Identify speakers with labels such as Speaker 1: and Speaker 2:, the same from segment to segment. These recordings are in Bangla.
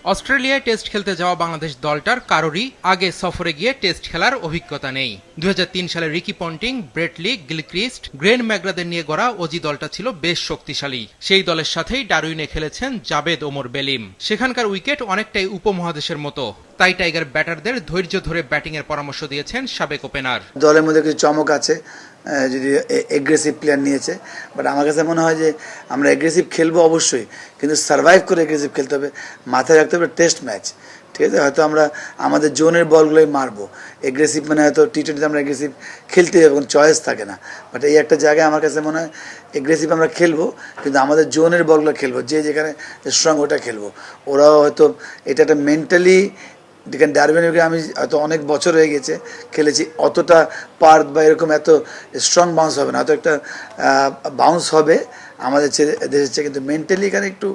Speaker 1: অস্ট্রেলিয়ায় টেস্ট খেলতে যাওয়া বাংলাদেশ দলটার কারোরই আগে সফরে গিয়ে টেস্ট খেলার অভিজ্ঞতা নেই। 2003 সালে Ricky Ponting, Brett Lee, Gilchrist, Glenn ম্যাকগ্রাদের নিয়ে গড়া অজি দলটা ছিল বেশ শক্তিশালী। সেই দলের সাথেই ডারউইনে খেলেছেন জাবেদ ওমর বেলিম। সেখানকার উইকেট অনেকটাই উপমহাদেশের মতো, তাই টাইগার ব্যাটারদের ধৈর্য ধরে ব্যাটিংয়ের পরামর্শ দিয়েছেন সাবেক ওপেনার।
Speaker 2: দলের মধ্যে কিছু চমক আছে, যদি এগ্রেসিভ প্লেয়ার নিয়েছে, বাট আমার কাছে মনে হয় যে আমরা এগ্রেসিভ খেলবো অবশ্যই, কিন্তু সার্ভাইভ করে এগ্রেসিভ খেলতে হবে। মাথায় রাখতে হবে টেস্ট ম্যাচ, ঠিক আছে? হয়তো আমরা আমাদের জোনের বলগুলোই মারবো, এগ্রেসিভ মানে হয়তো টি20তে আমরা এগ্রেসিভ খেলতে হবে, কোনো চয়েস থাকে না। বাট এই একটা জায়গায় আমার কাছে মনে হয় এগ্রেসিভ আমরা খেলবো, কিন্তু আমাদের জোনের বলগুলো খেলবো, যে যেখানে স্ট্রং ওটা খেলবো। ওরাও হয়তো এটা একটা মেন্টালি, দেখেন ডারউইনে আমি হয়তো অনেক বছর হয়ে গেছে খেলেছি, অতটা পার্ক বা এরকম এত স্ট্রং বাউন্স হবে না, হয়তো একটা বাউন্স হবে আমাদের দেশের চেয়ে, কিন্তু মেন্টালি এখানে একটু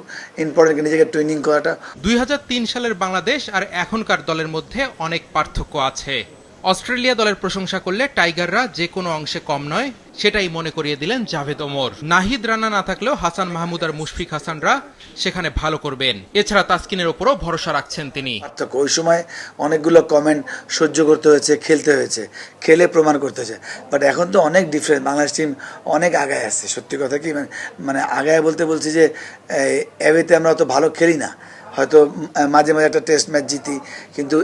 Speaker 2: ইম্পর্টেন্ট, নিজেকে ট্রেনিং করাটা।
Speaker 1: 2003 সালের বাংলাদেশ আর এখনকার দলের মধ্যে অনেক পার্থক্য আছে। অস্ট্রেলিয়া দলের প্রশংসা করলে টাইগাররা যে কোনো অংশে কম নয়, সেটাই মনে করিয়ে দিলেন জাভেদ ওমর। নাহিদ রানা না থাকলেও হাসান মাহমুদ আর মুশফিক হাসানরা সেখানে ভালো করবেন। এছাড়া তাসকিনের ওপরও ভরসা রাখছেন তিনি।
Speaker 2: ওই সময় অনেকগুলো কমেন্ট সহ্য করতে হয়েছে, খেলতে হয়েছে, খেলে প্রমাণ করতে হয়েছে। বাট এখন তো অনেক ডিফারেন্ট, বাংলাদেশ টিম অনেক আগায় আসছে। সত্যি কথা কি, মানে আগায় বলতে বলছি যে এওয়েতে আমরা অত ভালো খেলি না, হয়তো মাঝে মাঝে একটা টেস্ট ম্যাচ জিতি, কিন্তু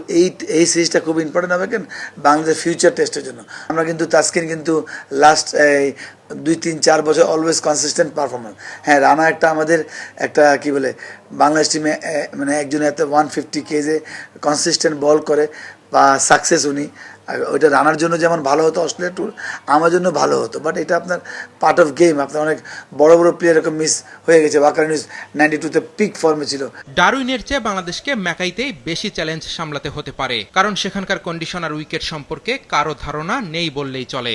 Speaker 2: এই সিরিজটা খুব ইম্পর্টেন্ট হবে কেন বাংলাদেশের ফিউচার টেস্টের জন্য। আমরা কিন্তু তাসকিন কিন্তু লাস্ট 2-3-4 বছর অলওয়েজ কনসিস্টেন্ট পারফরমেন্স। হ্যাঁ, রানা একটা আমাদের একটা কি বলে বাংলাদেশ টিমে মানে একজন এত 150 কেজে কনসিস্টেন্ট বল করে বা সাকসেস উনি, ওইটা রানার জন্য যেমন ভালো হতো অস্ট্রেলিয়া ট্যুর, আমার জন্য ভালো হতো। বাট এটা আপনার পার্ট অফ গেম, আপনার অনেক বড় বড় প্লেয়ার এরকম মিস হয়ে গেছে। ওয়াকার ইউনুস 92-তে পিক ফর্মে ছিল।
Speaker 1: ডারউইনের চেয়ে বাংলাদেশকে ম্যাকাইতেই বেশি চ্যালেঞ্জ সামলাতে হতে পারে, কারণ সেখানকার কন্ডিশন আর উইকেট সম্পর্কে কারো ধারণা নেই বললেই চলে।